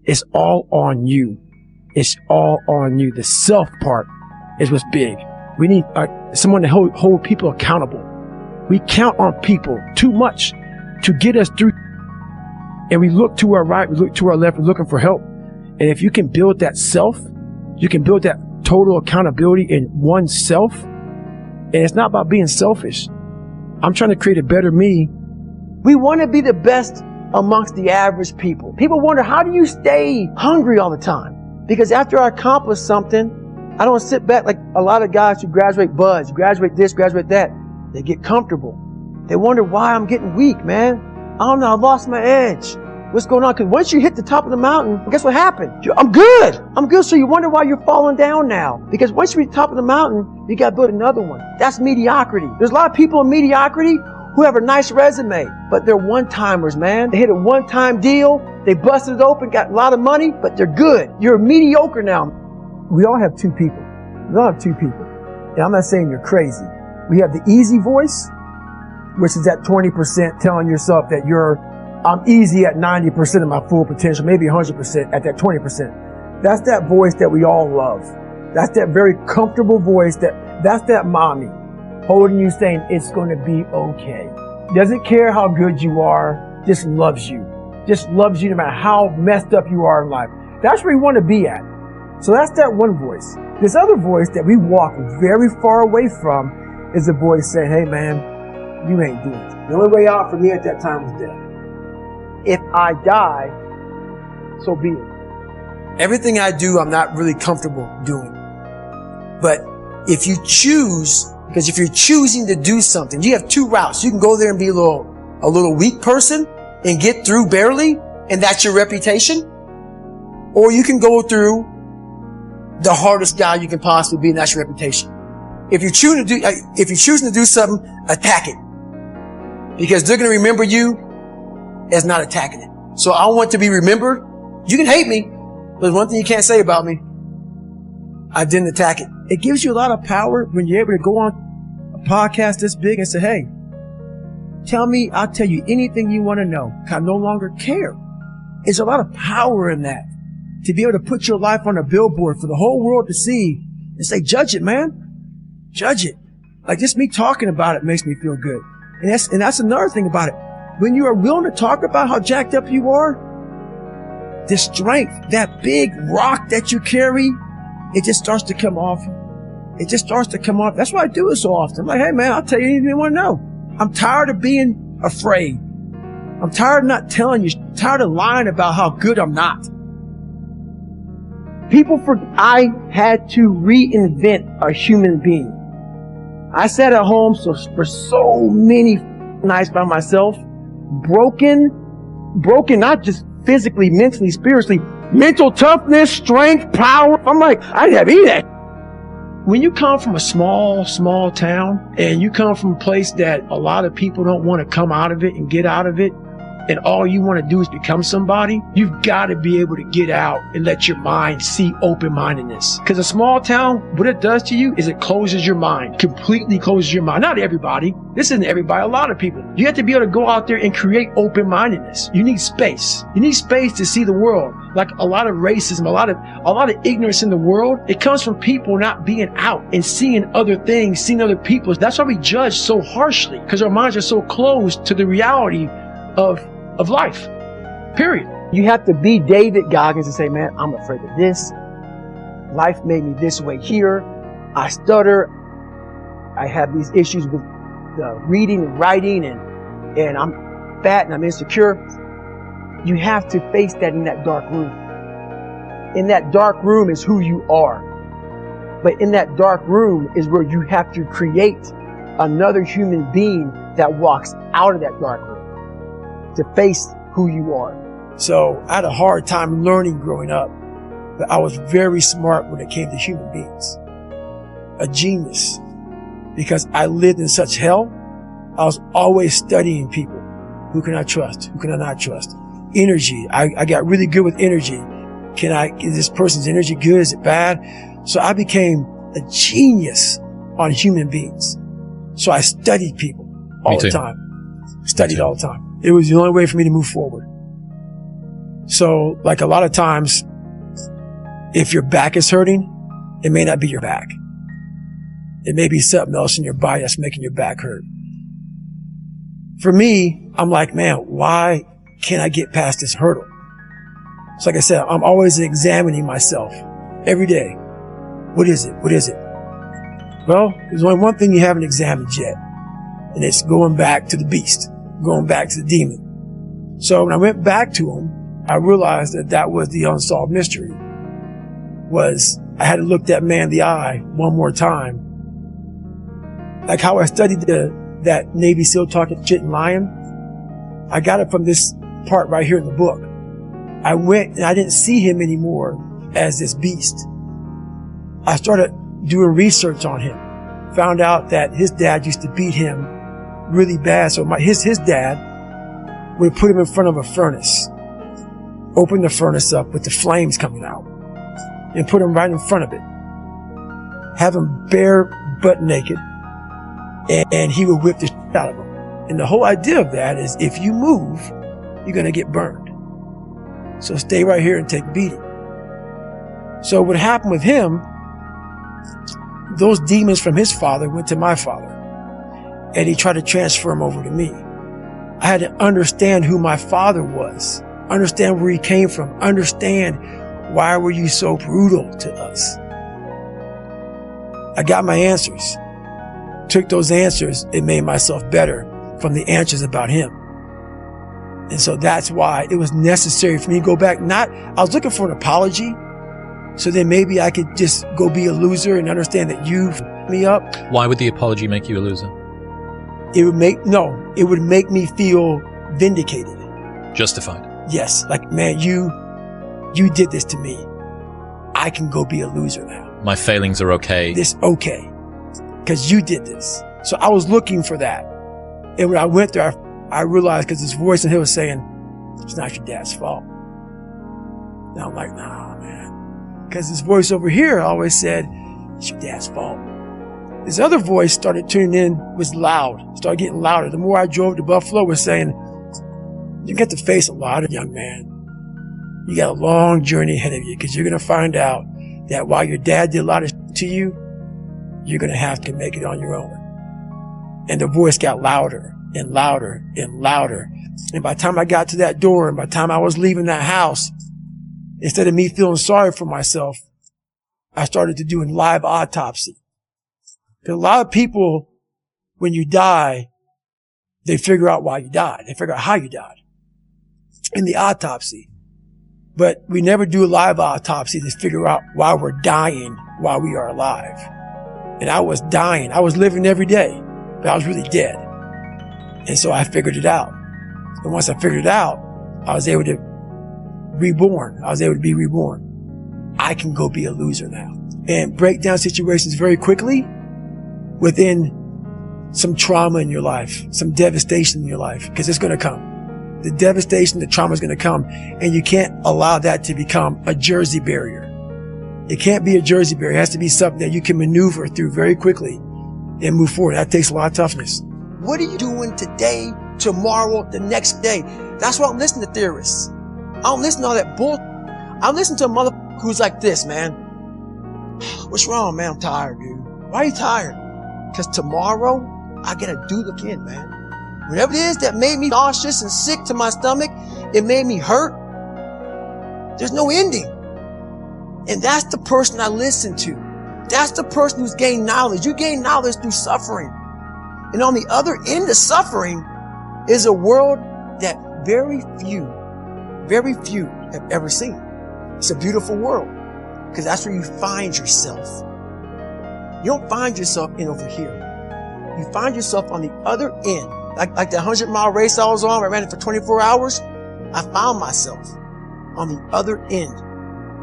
It's all on you. It's all on you. The self part is what's big. We need someone to hold people accountable. We count on people too much to get us through. And we look to our right, we look to our left, we're looking for help. And if you can build that self, you can build that total accountability in oneself. And it's not about being selfish. I'm trying to create a better me. We want to be the best amongst the average people. People wonder, how do you stay hungry all the time? Because after I accomplish something, I don't sit back like a lot of guys who graduate buds, graduate this, graduate that. They get comfortable. They wonder why I'm getting weak, man. I don't know, I lost my edge. What's going on? Because once you hit the top of the mountain, guess what happened? I'm good. I'm good. So you wonder why you're falling down now. Because once you reach the top of the mountain, you got to build another one. That's mediocrity. There's a lot of people in mediocrity who have a nice resume, but they're one-timers, man. They hit a one-time deal. They busted it open, got a lot of money, but they're good. You're mediocre now. We all have two people. We all have two people. And I'm not saying you're crazy. We have the easy voice, which is that 20% telling yourself that I'm easy at 90% of my full potential, maybe 100% at that 20%. That's that voice that we all love. That's that very comfortable voice that's that mommy holding you saying it's going to be okay. Doesn't care how good you are, just loves you. Just loves you no matter how messed up you are in life. That's where you want to be at. So that's that one voice. This other voice that we walk very far away from is the voice saying, hey man, you ain't doing it. The only way out for me at that time was death. If I die, so be it. Everything I do, I'm not really comfortable doing. But if you choose, because if you're choosing to do something, you have two routes. You can go there and be a little weak person and get through barely, and that's your reputation. Or you can go through the hardest guy you can possibly be, and that's your reputation. If you're choosing to do something, attack it. Because they're going to remember you as not attacking it. So I want to be remembered. You can hate me, but there's one thing you can't say about me. I didn't attack it. It gives you a lot of power when you're able to go on a podcast this big and say, hey, tell me, I'll tell you anything you want to know. I no longer care. There's a lot of power in that. To be able to put your life on a billboard for the whole world to see and say, judge it, man. Judge it. Like just me talking about it makes me feel good. And that's another thing about it. When you are willing to talk about how jacked up you are, the strength, that big rock that you carry, it just starts to come off. It just starts to come off. That's why I do it so often. I'm like, hey man, I'll tell you anything you want to know. I'm tired of being afraid. I'm tired of not telling you, tired of lying about how good I'm not. I had to reinvent a human being. I sat at home for so many nights by myself, broken, not just physically, mentally, spiritually, mental toughness, strength, power. I'm like, I didn't have any of that. When you come from a small town and you come from a place that a lot of people don't want to come out of it and get out of it, and all you want to do is become somebody, you've got to be able to get out and let your mind see open-mindedness. Because a small town, what it does to you is it closes your mind, completely closes your mind. Not everybody. This isn't everybody, a lot of people. You have to be able to go out there and create open-mindedness. You need space. You need space to see the world. Like a lot of racism, a lot of ignorance in the world, it comes from people not being out and seeing other things, seeing other people. That's why we judge so harshly, because our minds are so closed to the reality of life, period. You have to be David Goggins and say, man, I'm afraid of this. Life made me this way here. I stutter. I have these issues with reading and writing, and I'm fat and I'm insecure. You have to face that in that dark room. In that dark room is who you are. But in that dark room is where you have to create another human being that walks out of that dark room to face who you are. So I had a hard time learning growing up, but I was very smart when it came to human beings. A genius. Because I lived in such hell, I was always studying people. Who can I trust? Who can I not trust? Energy. I got really good with energy. Is this person's energy good? Is it bad? So I became a genius on human beings. So I studied people all the time. Studied all the time. It was the only way for me to move forward. So like a lot of times, if your back is hurting, it may not be your back. It may be something else in your body that's making your back hurt. For me, I'm like, man, why can't I get past this hurdle? So like I said, I'm always examining myself every day. What is it? What is it? Well, there's only one thing you haven't examined yet, and it's going back to the beast, going back to the demon. So when I went back to him, I realized that that was the unsolved mystery. Was I had to look that man in the eye one more time. Like how I studied that Navy SEAL talking shit and lying. I got it from this part right here in the book. I went and I didn't see him anymore as this beast. I started doing research on him. Found out that his dad used to beat him really bad. So his dad would put him in front of a furnace, open the furnace up with the flames coming out, and put him right in front of it. Have him bare butt naked, and he would whip the shit out of him. And the whole idea of that is if you move, you're going to get burned. So stay right here and take a beating. So what happened with him, those demons from his father went to my father, and he tried to transfer them over to me. I had to understand who my father was, understand where he came from, understand why were you so brutal to us. I got my answers, took those answers, and made myself better from the answers about him. And so that's why it was necessary for me to go back. I was looking for an apology, so then maybe I could just go be a loser and understand that you f***ed me up. Why would the apology make you a loser? It would make me feel vindicated. Justified. Yes. Like, man, you did this to me. I can go be a loser now. My failings are okay. This okay. Cause you did this. So I was looking for that. And when I went there, I realized, cause this voice in here was saying, it's not your dad's fault. And I'm like, nah, man. Cause this voice over here always said, it's your dad's fault. This other voice started tuning in, was loud, started getting louder. The more I drove to Buffalo, was saying, you get to face a lot, young man. You got a long journey ahead of you, because you're going to find out that while your dad did a lot of shit to you, you're going to have to make it on your own. And the voice got louder and louder and louder. And by the time I got to that door, and by the time I was leaving that house, instead of me feeling sorry for myself, I started to do a live autopsy. Because a lot of people, when you die, they figure out why you died. They figure out how you died in the autopsy. But we never do a live autopsy to figure out why we're dying while we are alive. And I was dying. I was living every day, but I was really dead. And so I figured it out. And once I figured it out, I was able to reborn. I was able to be reborn. I can go be a loser now and break down situations very quickly within some trauma in your life, some devastation in your life, because it's going to come. The devastation, the trauma is going to come, and you can't allow that to become a Jersey barrier. It can't be a Jersey barrier. It has to be something that you can maneuver through very quickly and move forward. That takes a lot of toughness. What are you doing today, tomorrow, the next day? That's why I'm listening to theorists. I don't listen to all that bull. I'm listening to a motherfucker who's like this, man. What's wrong, man? I'm tired, dude. Why are you tired? Because tomorrow, I gotta do it again, man. Whatever it is that made me nauseous and sick to my stomach, it made me hurt. There's no ending. And that's the person I listen to. That's the person who's gained knowledge. You gain knowledge through suffering. And on the other end of suffering is a world that very few have ever seen. It's a beautiful world, because that's where you find yourself. You don't find yourself in over here. You find yourself on the other end. Like the 100-mile race I was on, I ran it for 24 hours. I found myself on the other end.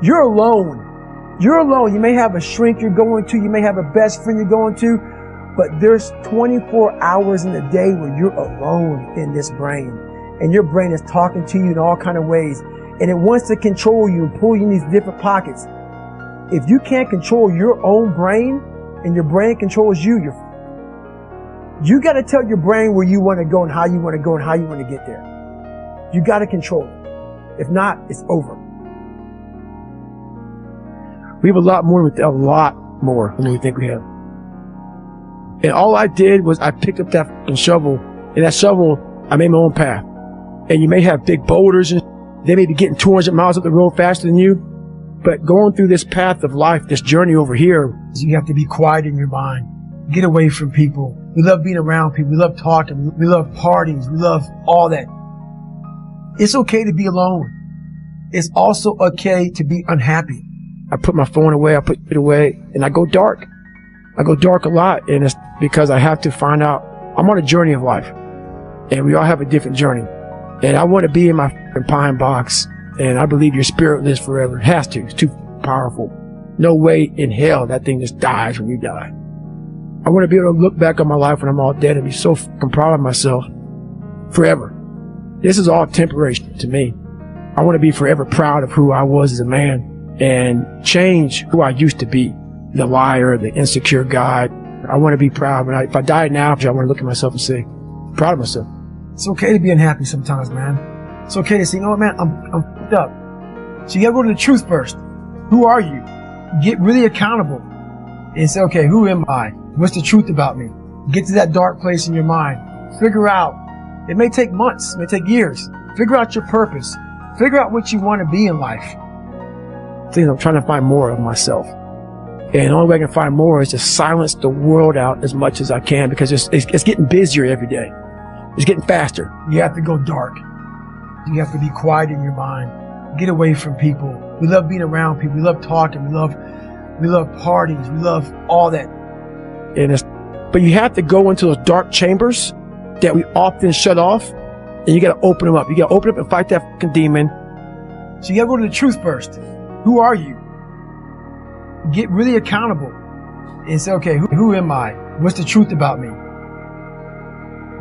You're alone. You're alone. You may have a shrink you're going to. You may have a best friend you're going to. But there's 24 hours in the day where you're alone in this brain. And your brain is talking to you in all kind of ways. And it wants to control you and pull you in these different pockets. If you can't control your own brain and your brain controls you, you got to tell your brain where you want to go and how you want to go and how you want to get there. You got to control it. If not, it's over. We have a lot more than we think we have. And all I did was I picked up that fucking shovel, and that shovel, I made my own path. And you may have big boulders, and they may be getting 200 miles up the road faster than you. But going through this path of life, this journey over here, you have to be quiet in your mind. Get away from people. We love being around people. We love talking. We love parties. We love all that. It's okay to be alone. It's also okay to be unhappy. I put my phone away. I put it away, and I go dark. I go dark a lot, and it's because I have to find out. I'm on a journey of life, and we all have a different journey. And I want to be in my pine box, and I believe your spirit lives forever. It has to. It's too powerful. No way in hell that thing just dies when you die. I want to be able to look back on my life when I'm all dead and be so fucking proud of myself forever. This is all temporary to me. I want to be forever proud of who I was as a man and change who I used to be. The liar, the insecure guy. I want to be proud. If I die now, I want to look at myself and say, proud of myself. It's okay to be unhappy sometimes, man. It's okay to say, you know what, man, I'm fucked up. So you gotta go to the truth first. Who are you? Get really accountable and say, okay, who am I? What's the truth about me? Get to that dark place in your mind. Figure out. It may take months. It may take years. Figure out your purpose. Figure out what you want to be in life. I'm trying to find more of myself. And the only way I can find more is to silence the world out as much as I can, because it's getting busier every day. It's getting faster. You have to go dark. You have to be quiet in your mind. Get away from people. We love being around people. We love talking. We love parties. We love all that. But you have to go into those dark chambers that we often shut off, and you got to open them up. You got to open up and fight that fucking demon. So you got to go to the truth first. Who are you? Get really accountable and say, okay, who am I? What's the truth about me?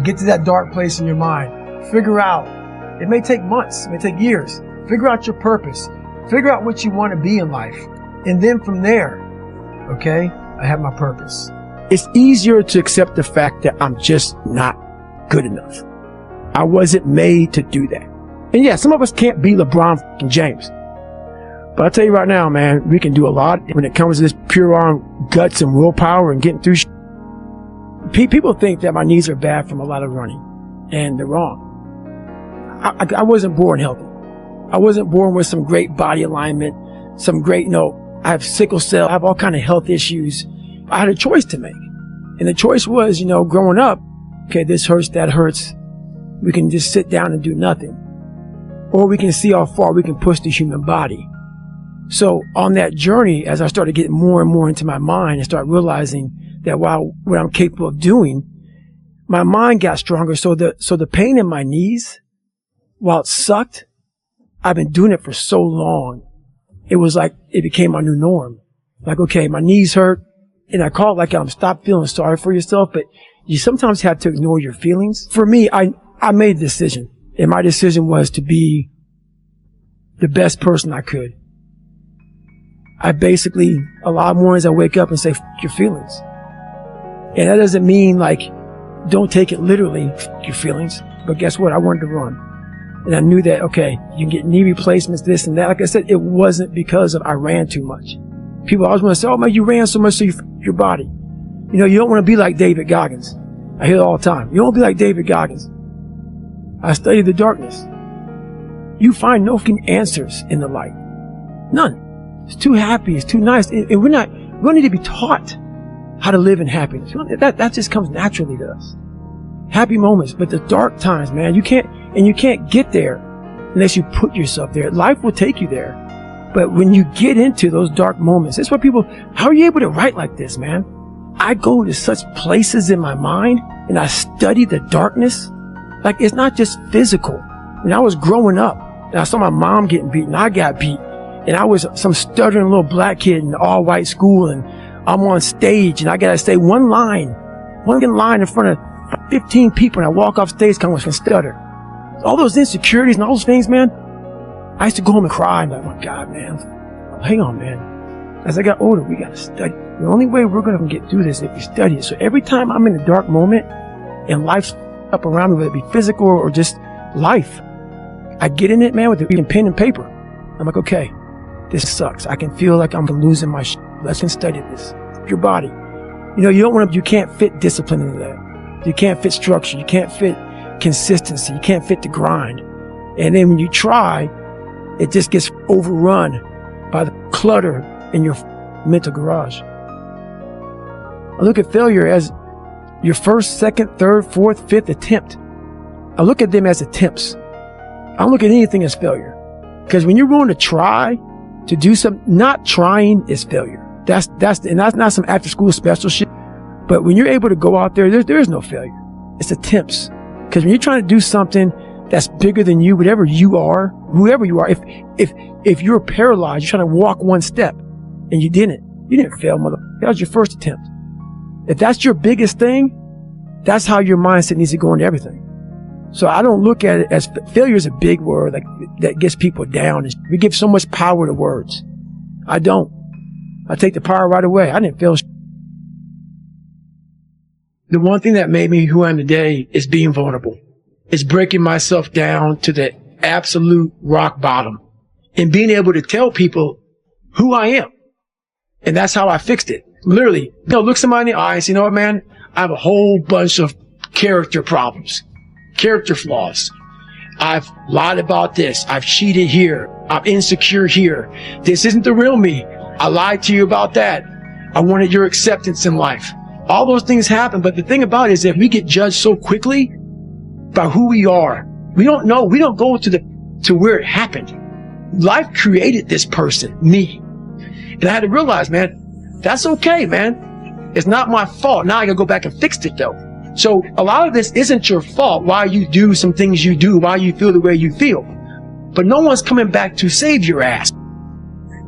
Get to that dark place in your mind. Figure out. It may take months. It may take years. Figure out your purpose. Figure out what you want to be in life. And then from there, okay, I have my purpose. It's easier to accept the fact that I'm just not good enough. I wasn't made to do that. And yeah, some of us can't be LeBron James. But I'll tell you right now, man, we can do a lot when it comes to this pure arm guts and willpower and getting through People think that my knees are bad from a lot of running, and they're wrong. I wasn't born healthy. I wasn't born with some great body alignment, some great, I have sickle cell, I have all kind of health issues. I had a choice to make. And the choice was, growing up, okay, this hurts, that hurts. We can just sit down and do nothing. Or we can see how far we can push the human body. So on that journey, as I started getting more and more into my mind, I started realizing that what I'm capable of doing, my mind got stronger. So the pain in my knees, while it sucked, I've been doing it for so long. It was like it became my new norm. Like, okay, my knees hurt, and I call it like stop feeling sorry for yourself, but you sometimes have to ignore your feelings. For me, I made a decision, and my decision was to be the best person I could. I basically, a lot of mornings I wake up and say, f your feelings. And that doesn't mean don't take it literally, f your feelings. But guess what? I wanted to run. And I knew that, okay, you can get knee replacements, this and that. Like I said, it wasn't because I ran too much. People always want to say, oh man, you ran so much so you f your body. You don't want to be like David Goggins. I hear it all the time. You don't want to be like David Goggins. I study the darkness. You find no answers in the light. None. It's too happy. It's too nice. And we don't need to be taught how to live in happiness. That just comes naturally to us. Happy moments, but the dark times, man, you can't get there unless you put yourself there. Life will take you there. But when you get into those dark moments, that's why people, how are you able to write like this, man? I go to such places in my mind and I study the darkness. Like, it's not just physical. When I was growing up and I saw my mom getting beaten, I got beat. And I was some stuttering little black kid in an all-white school, and I'm on stage, and I gotta say one line in front of 15 people, and I walk off stage kind of stutter. All those insecurities and all those things, man. I used to go home and cry, and I'm like, God, man, hang on, man. As I got older, we gotta study. The only way we're gonna get through this is if we study it. So every time I'm in a dark moment, and life's up around me, whether it be physical or just life, I get in it, man, with a pen and paper. I'm like, okay, this sucks. I can feel like I'm losing my shit. Let's study this. Your body. You know, you can't fit discipline into that. You can't fit structure. You can't fit consistency. You can't fit the grind. And then when you try, it just gets overrun by the clutter in your mental garage. I look at failure as your first, second, third, fourth, fifth attempt. I look at them as attempts. I don't look at anything as failure. Because when you're going to try to do something, not trying is failure. That's not some after school special shit. But when you're able to go out there, there is no failure. It's attempts. Because when you're trying to do something that's bigger than you, whatever you are, whoever you are, if you're paralyzed, you're trying to walk one step and you didn't fail, motherfucker. That was your first attempt. If that's your biggest thing, that's how your mindset needs to go into everything. So I don't look at it as failure is a big word that gets people down. We give so much power to words. I don't. I take the power right away. I didn't fail. The one thing that made me who I am today is being vulnerable. It's breaking myself down to the absolute rock bottom and being able to tell people who I am. And that's how I fixed it. Literally, look somebody in the eye and say, you know what, man? I have a whole bunch of character problems, character flaws. I've lied about this. I've cheated here. I'm insecure here. This isn't the real me. I lied to you about that. I wanted your acceptance in life. All those things happen. But the thing about it is that we get judged so quickly by who we are. We don't know. We don't go to where it happened. Life created this person, me. And I had to realize, man, that's okay, man. It's not my fault. Now I gotta go back and fix it though. So a lot of this isn't your fault, why you do some things you do, why you feel the way you feel. But no one's coming back to save your ass.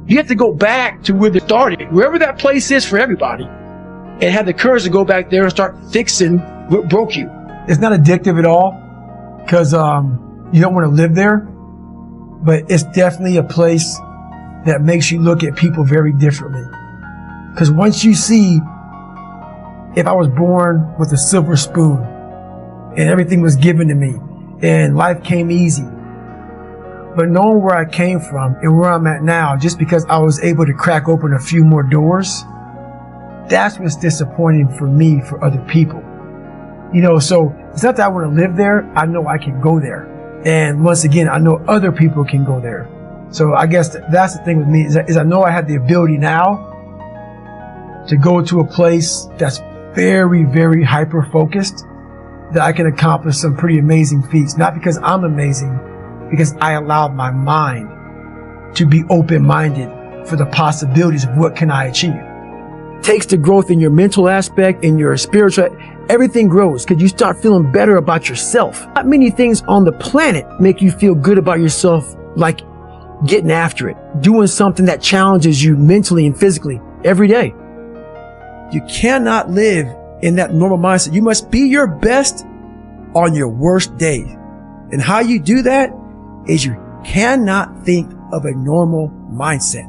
You have to go back to where they started, wherever that place is for everybody, and have the courage to go back there and start fixing what broke you. It's not addictive at all, because you don't want to live there, but it's definitely a place that makes you look at people very differently. Because once you see, if I was born with a silver spoon and everything was given to me and life came easy, but knowing where I came from and where I'm at now, just because I was able to crack open a few more doors, that's what's disappointing for me, for other people. You know, so it's not that I want to live there. I know I can go there. And once again, I know other people can go there. So I guess that's the thing with me is I know I have the ability now to go to a place that's very, very hyper-focused, that I can accomplish some pretty amazing feats. Not because I'm amazing, because I allowed my mind to be open-minded for the possibilities of what can I achieve. It takes the growth in your mental aspect, in your spiritual, everything grows because you start feeling better about yourself. Not many things on the planet make you feel good about yourself like getting after it, doing something that challenges you mentally and physically every day. You cannot live in that normal mindset. You must be your best on your worst day. And how you do that is you cannot think of a normal mindset.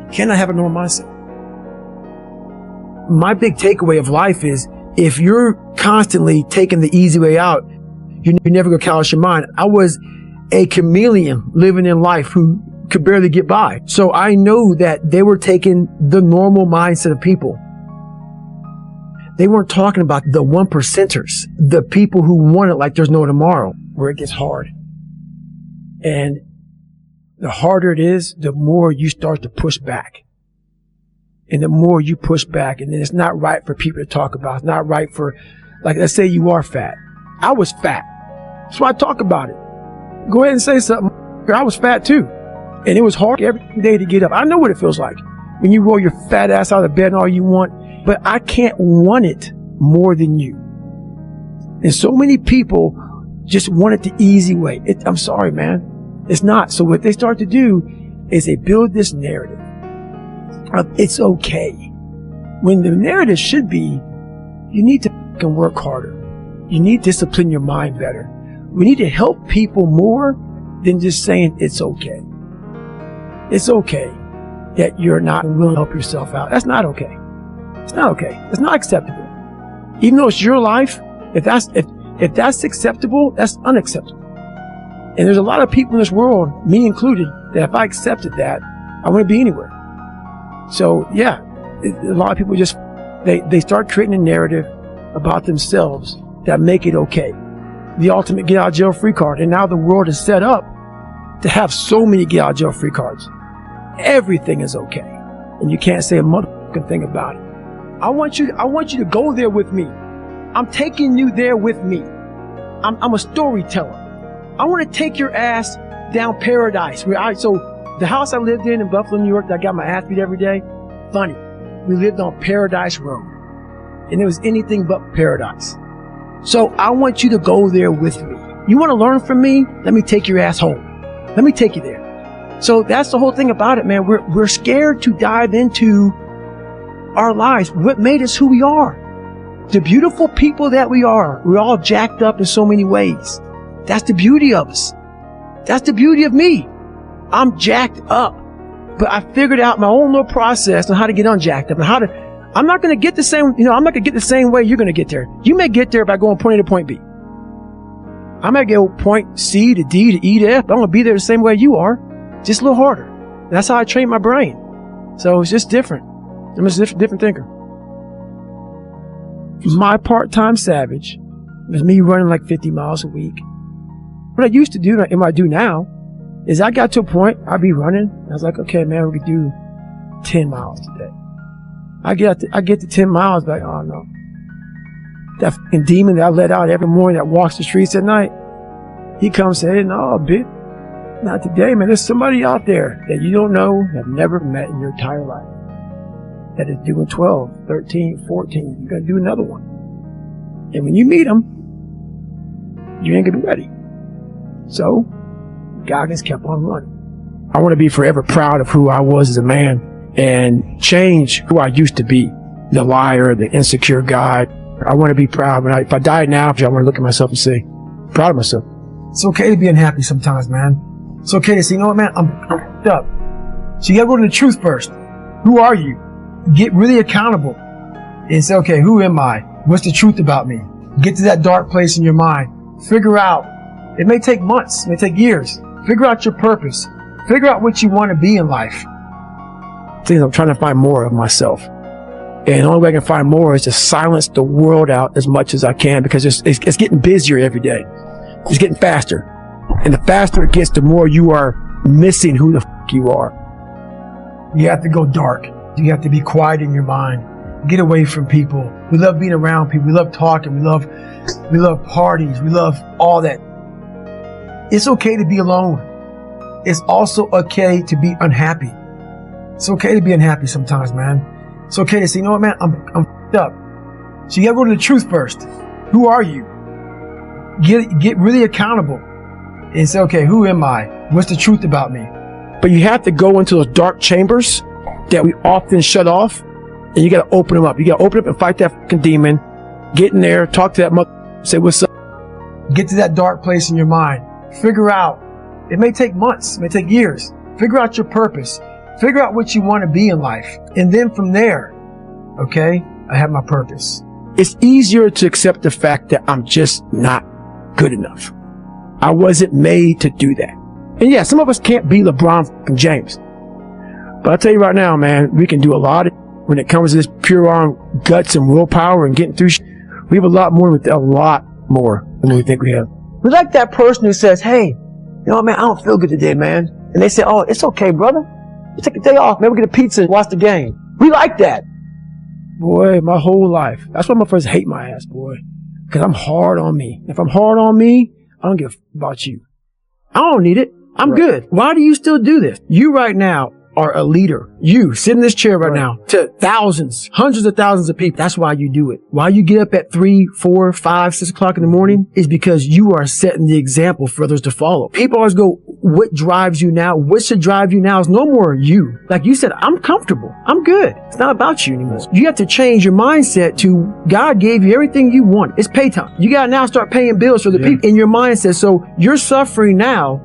You cannot have a normal mindset. My big takeaway of life is if you're constantly taking the easy way out, you're never going to callous your mind. I was a chameleon living in life who could barely get by. So I know that they were taking the normal mindset of people. They weren't talking about the 1%ers, the people who want it like there's no tomorrow, where it gets hard. And the harder it is, the more you start to push back. And the more you push back, and then it's not right for people to talk about. It's not right for, like, let's say you are fat. I was fat. That's why I talk about it. Go ahead and say something. I was fat too. And it was hard every day to get up. I know what it feels like when you roll your fat ass out of bed and all you want. But I can't want it more than you. And so many people just want it the easy way. I'm sorry, man. It's not. So what they start to do is they build this narrative of it's okay. When the narrative should be, you need to fucking work harder. You need to discipline your mind better. We need to help people more than just saying it's okay. It's okay that you're not willing to help yourself out. That's not okay. It's not okay. It's not acceptable. Even though it's your life, if that's acceptable, that's unacceptable. And there's a lot of people in this world, me included, that if I accepted that, I wouldn't be anywhere. So yeah, a lot of people just, they start creating a narrative about themselves that make it okay. The ultimate get out of jail free card. And now the world is set up to have so many get out of jail free cards. Everything is okay. And you can't say a motherfucking thing about it. I want you to go there with me. I'm taking you there with me. I'm a storyteller. I want to take your ass down paradise. So the house I lived in Buffalo, New York, that I got my ass beat every day, funny. We lived on Paradise Road. And it was anything but paradise. So I want you to go there with me. You want to learn from me? Let me take your ass home. Let me take you there. So that's the whole thing about it, man. We're scared to dive into our lives. What made us who we are. The beautiful people that we are. We're all jacked up in so many ways. That's the beauty of us. That's the beauty of me. I'm jacked up. But I figured out my own little process on how to get unjacked up and how to, I'm not going to get the same, I'm not going to get the same way you're going to get there. You may get there by going point A to point B. I might go point C to D to E to F, but I'm going to be there the same way you are, just a little harder. That's how I train my brain. So it's just different. I'm just a different thinker. My part-time savage was me running like 50 miles a week. What I used to do, and what I do now, is I got to a point, I'd be running, I was like, okay, man, we could do 10 miles today. I get to 10 miles, like, oh no. That fucking demon that I let out every morning that walks the streets at night, he comes and says, no, bitch, not today, man. There's somebody out there that you don't know, have never met in your entire life, that is doing 12, 13, 14. You're going to do another one. And when you meet them, you ain't going to be ready. So, Goggins kept on running. I want to be forever proud of who I was as a man and change who I used to be. The liar, the insecure guy. I want to be proud. If I die now, I want to look at myself and say, proud of myself. It's okay to be unhappy sometimes, man. It's okay to say, you know what, man, I'm f***ed up. So you got to go to the truth first. Who are you? Get really accountable and say, okay, who am I? What's the truth about me? Get to that dark place in your mind. Figure out. It may take months. It may take years. Figure out your purpose. Figure out what you want to be in life. I'm trying to find more of myself. And the only way I can find more is to silence the world out as much as I can, because it's getting busier every day. It's getting faster. And the faster it gets, the more you are missing who the f*** you are. You have to go dark. You have to be quiet in your mind. Get away from people. We love being around people. We love talking. We love parties. We love all that. It's okay to be alone. It's also okay to be unhappy. It's okay to be unhappy sometimes, man. It's okay to say, you know what, man, I'm f***ed up. So you gotta go to the truth first. Who are you? Get really accountable and say, okay, who am I? What's the truth about me? But you have to go into those dark chambers that we often shut off, and you gotta open them up. You gotta open up and fight that fucking demon. Get in there, talk to that mother, say what's up. Get to that dark place in your mind. Figure out. It may take months, it may take years. Figure out your purpose. Figure out what you want to be in life. And then from there, okay, I have my purpose. It's easier to accept the fact that I'm just not good enough. I wasn't made to do that. And yeah, some of us can't be LeBron James. But I'll tell you right now, man, we can do a lot when it comes to this pure arm guts and willpower and getting through shit. We have a lot more than we think we have. We like that person who says, hey, you know what, man, I don't feel good today, man. And they say, oh, it's okay, brother. You take a day off, maybe we'll get a pizza and watch the game. We like that. Boy, my whole life. That's why my friends hate my ass, boy. Because I'm hard on me. If I'm hard on me, I don't give a f about you. I don't need it. I'm good. Why do you still do this? You right now are a leader. You sit in this chair right now to thousands, hundreds of thousands of people. That's why you do it. Why you get up at 3, 4, 5, 6 o'clock in the morning is because you are setting the example for others to follow. People always go, what drives you now? What should drive you now is no more you. Like you said, I'm comfortable. I'm good. It's not about you anymore. You have to change your mindset to God gave you everything you want. It's pay time. You got to now start paying bills for the people in your mindset. So you're suffering now.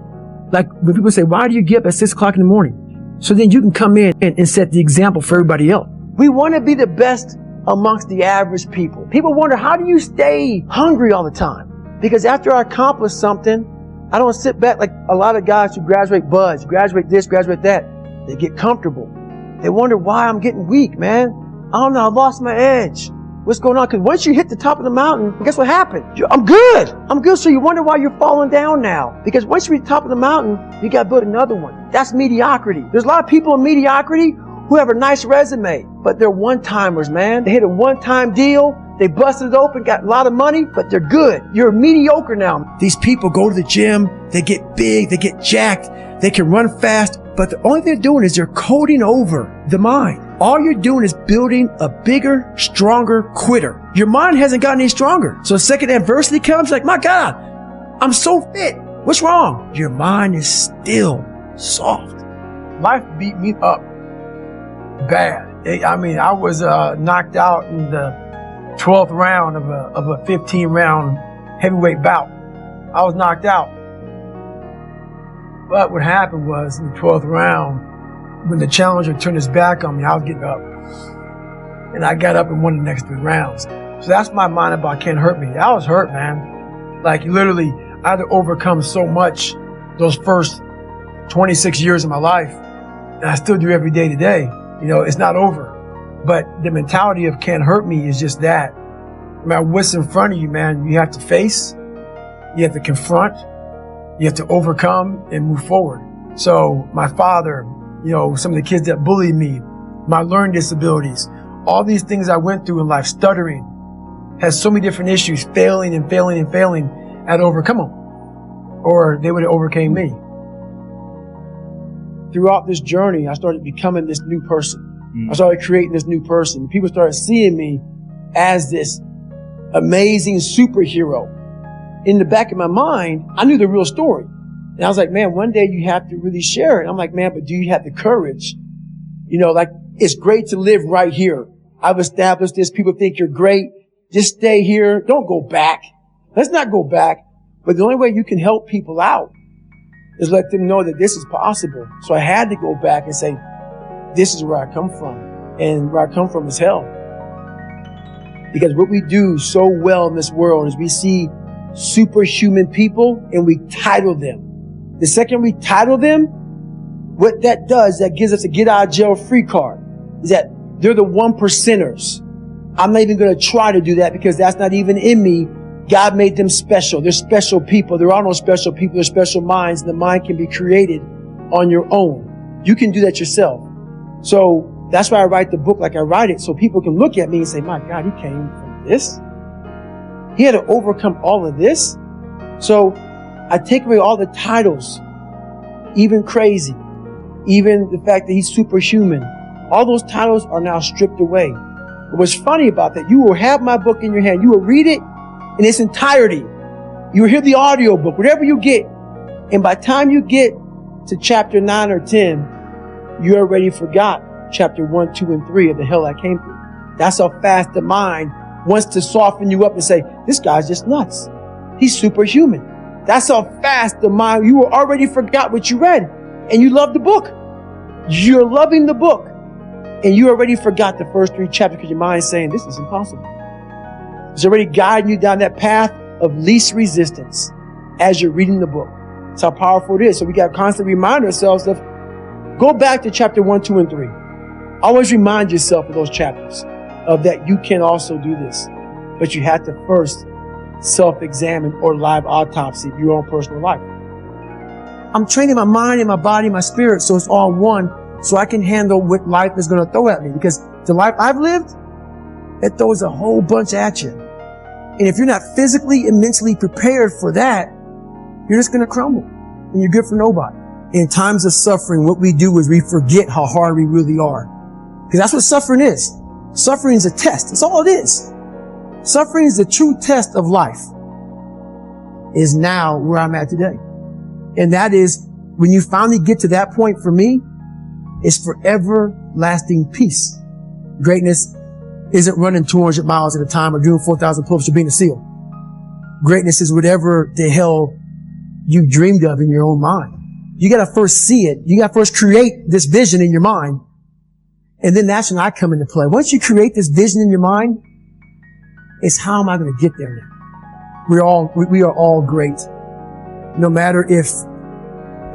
Like when people say, why do you get up at 6 o'clock in the morning? So then you can come in and set the example for everybody else. We want to be the best amongst the average people. People wonder, how do you stay hungry all the time? Because after I accomplish something, I don't sit back like a lot of guys who graduate buds, graduate this, graduate that. They get comfortable. They wonder why I'm getting weak, man. I don't know. I lost my edge. What's going on? Because once you hit the top of the mountain, guess what happened? I'm good. I'm good. So you wonder why you're falling down now. Because once you reach the top of the mountain, you got to build another one. That's mediocrity. There's a lot of people in mediocrity who have a nice resume, but they're one-timers, man. They hit a one-time deal. They busted it open, got a lot of money, but they're good. You're mediocre now. These people go to the gym. They get big. They get jacked. They can run fast. But the only thing they're doing is they're coding over the mind. All you're doing is building a bigger, stronger quitter. Your mind hasn't gotten any stronger. So the second adversity comes, like, my God, I'm so fit. What's wrong? Your mind is still soft. Life beat me up bad. I was knocked out in the 12th round of a 15-round heavyweight bout. I was knocked out. But what happened was, in the 12th round, when the challenger turned his back on me, I was getting up. And I got up and won the next 3 rounds. So that's my mind about can't hurt me. I was hurt, man. Like, literally, I had to overcome so much those first 26 years of my life. And I still do every day today. You know, it's not over. But the mentality of can't hurt me is just that. No matter what's in front of you, man, you have to face, you have to confront, you have to overcome and move forward. So my father, you know, some of the kids that bullied me, my learning disabilities, all these things I went through in life, stuttering, has so many different issues, failing and failing and failing, I had to overcome them. Or they would have overcame me. Throughout this journey, I started becoming this new person. I started creating this new person. People started seeing me as this amazing superhero. In the back of my mind, I knew the real story. And I was like, man, one day you have to really share it. I'm like, man, but do you have the courage? You know, like, it's great to live right here. I've established this. People think you're great. Just stay here. Don't go back. Let's not go back. But the only way you can help people out is let them know that this is possible. So I had to go back and say, this is where I come from. And where I come from is hell. Because what we do so well in this world is we see superhuman people and we title them. The second we title them, what that does, that gives us a get out of jail free card, is that they're the 1%ers. I'm not even going to try to do that because that's not even in me. God made them special. They're special people. There are no special people. They're special minds. And the mind can be created on your own. You can do that yourself. So that's why I write the book like I write it, so people can look at me and say, my God, he came from this. He had to overcome all of this. So I take away all the titles, even crazy, even the fact that he's superhuman. All those titles are now stripped away. But what's funny about that, you will have my book in your hand. You will read it in its entirety. You will hear the audio book, whatever you get. And by the time you get to chapter 9 or 10, you already forgot chapter 1, 2, and 3 of the hell I came through. That's how fast the mind wants to soften you up and say, this guy's just nuts. He's superhuman. That's how fast the mind, you already forgot what you read and you love the book. You're loving the book and you already forgot the first 3 chapters because your mind's saying, this is impossible. It's already guiding you down that path of least resistance as you're reading the book. That's how powerful it is. So we got to constantly remind ourselves of, go back to chapter 1, 2, and 3. Always remind yourself of those chapters, of that you can also do this. But you have to first self-examine or live autopsy your own personal life. I'm training my mind and my body and my spirit so it's all one, so I can handle what life is going to throw at me. Because the life I've lived, it throws a whole bunch at you. And if you're not physically and mentally prepared for that, you're just going to crumble. And you're good for nobody. In times of suffering, what we do is we forget how hard we really are. Because that's what suffering is. Suffering is a test. That's all it is. Suffering is the true test of life. Is now where I'm at today. And that is, when you finally get to that point for me, it's forever lasting peace. Greatness isn't running 200 miles at a time or doing 4,000 pull-ups or being a SEAL. Greatness is whatever the hell you dreamed of in your own mind. You gotta first see it. You gotta first create this vision in your mind. And then that's when I come into play. Once you create this vision in your mind, it's how am I going to get there now? We are all great. No matter if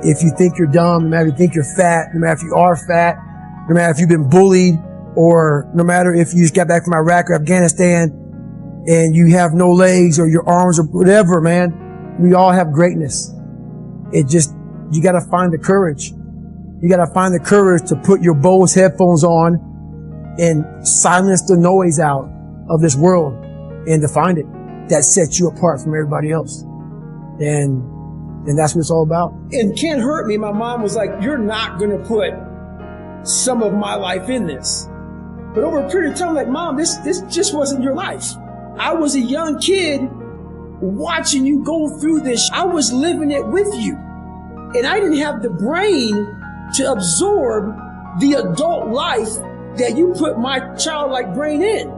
you think you're dumb, no matter if you think you're fat, no matter if you are fat, no matter if you've been bullied, or no matter if you just got back from Iraq or Afghanistan and you have no legs or your arms or whatever, man, we all have greatness. You gotta find the courage. You gotta find the courage to put your Bose headphones on and silence the noise out of this world and to find it that sets you apart from everybody else. And that's what it's all about. And Can't Hurt Me, my mom was like, you're not gonna put some of my life in this. But over a period of time, like, Mom, this just wasn't your life. I was a young kid watching you go through this. I was living it with you. And I didn't have the brain to absorb the adult life that you put my childlike brain in.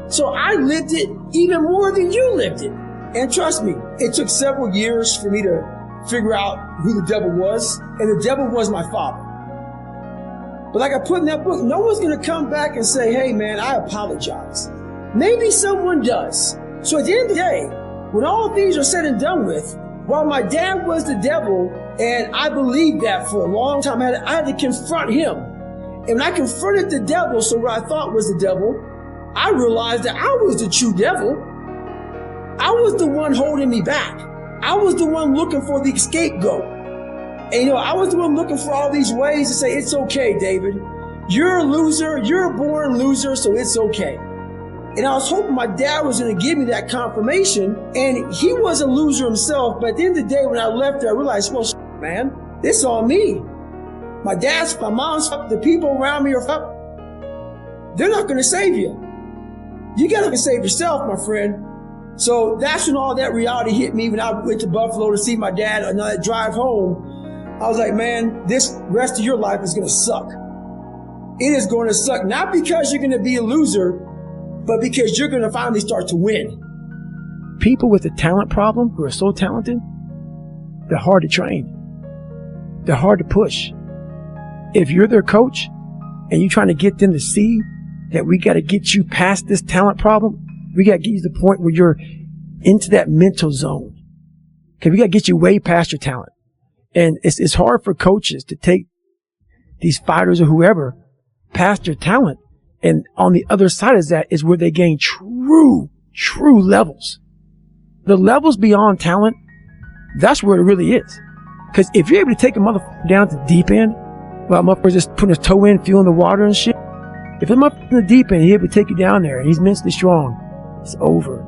So I lived it even more than you lived it. And trust me, it took several years for me to figure out who the devil was. And the devil was my father. But like I put in that book, no one's going to come back and say, hey, man, I apologize. Maybe someone does. So at the end of the day, when all things are said and done with, while my dad was the devil, and I believed that for a long time, I had to confront him. And when I confronted the devil, so what I thought was the devil, I realized that I was the true devil. I was the one holding me back. I was the one looking for the scapegoat. And I was the one looking for all these ways to say, it's okay, David. You're a loser. You're a born loser, so it's okay. And I was hoping my dad was going to give me that confirmation. And he was a loser himself. But at the end of the day, when I left there, I realized, well, man, this is on me. My dad's, my mom's, the people around me are, they're not going to save you. You got to save yourself, my friend. So that's when all that reality hit me when I went to Buffalo to see my dad on that drive home. I was like, man, this rest of your life is going to suck. It is going to suck, not because you're going to be a loser, but because you're going to finally start to win. People with a talent problem who are so talented, they're hard to train. They're hard to push. If you're their coach and you're trying to get them to see that we got to get you past this talent problem, we got to get you to the point where you're into that mental zone. Okay, we got to get you way past your talent. And it's hard for coaches to take these fighters or whoever past their talent. And on the other side of that is where they gain true levels. The levels beyond talent, that's where it really is. Because if you're able to take a motherfucker down to the deep end, while a motherfucker's just putting his toe in, feeling the water and shit, if a motherfucker's in the deep end, he's able to take you down there and he's mentally strong, it's over.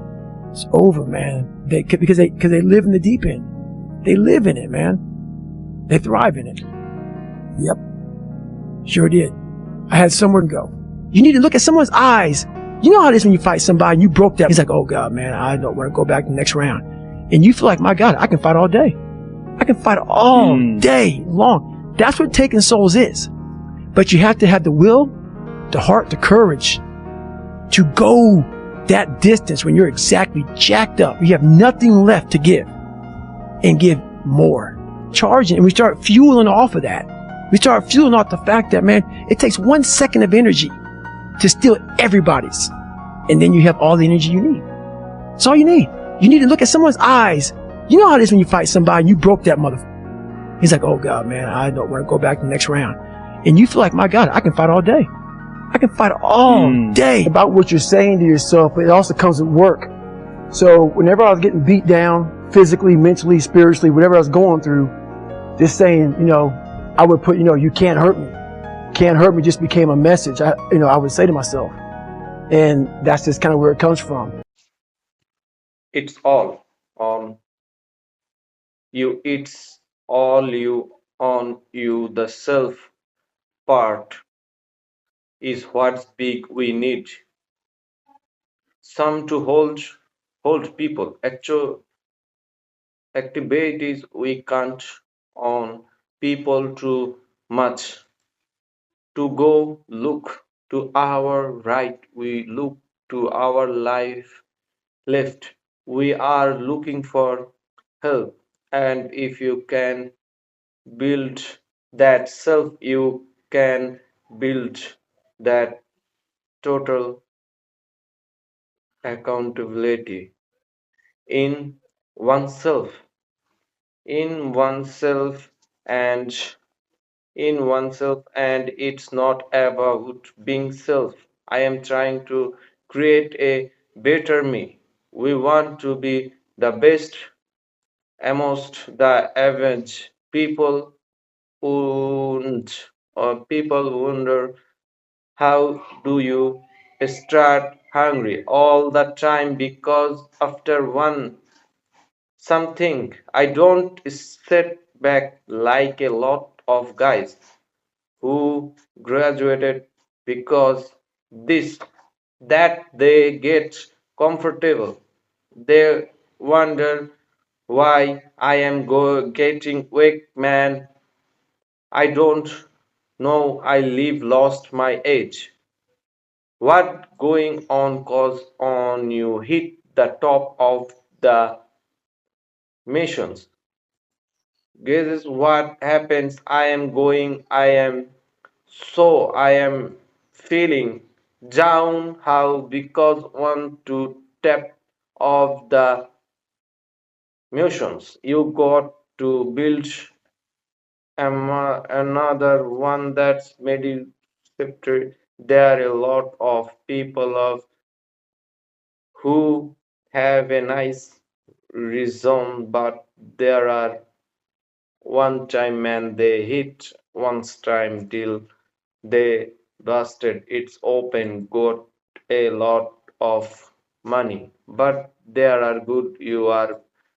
It's over, man. Because they live in the deep end. They live in it, man. They thrive in it. Yep. Sure did. I had somewhere to go. You need to look at someone's eyes. You know how it is when you fight somebody and you broke that. He's like, oh God, man, I don't want to go back to the next round. And you feel like, my God, I can fight all day. I can fight all day long. That's what taking souls is. But you have to have the will, the heart, the courage to go that distance when you're exactly jacked up. You have nothing left to give and give more. Charging, and we start fueling off of that. We start fueling off the fact that, man, it takes 1 second of energy to steal everybody's. And then you have all the energy you need. That's all you need. You need to look at someone's eyes. You know how it is when you fight somebody and you broke that motherfucker. He's like, oh God, man, I don't want to go back to the next round. And you feel like, my God, I can fight all day. I can fight all day. About what you're saying to yourself, but it also comes with work. So whenever I was getting beat down, physically, mentally, spiritually, whatever I was going through, just saying, I would put, you can't hurt me. Can't hurt me just became a message. I would say to myself. And that's just kind of where it comes from. It's all on you. It's all you on you. The self part is what's big. We need some to hold people. Actual activities we can't on people too much to go look to our right. We look to our left. We are looking for help, and if you can build that self, you can build that total accountability in oneself. in oneself and and it's not about being self. I am trying to create a better me. We want to be the best amongst the average people people wonder how do you start hungry all the time because after one something I don't step back like a lot of guys who graduated because this that they get comfortable. They wonder why I am getting weak, man. I don't know. I live lost my age. What going on cause on you hit the top of the missions. This is what happens. I am feeling down how because want to tap of the missions. You got to build another one that's meditated. There are a lot of people of who have a nice reason, but there are one time man they hit once time till they busted it's open got a lot of money but there are good you are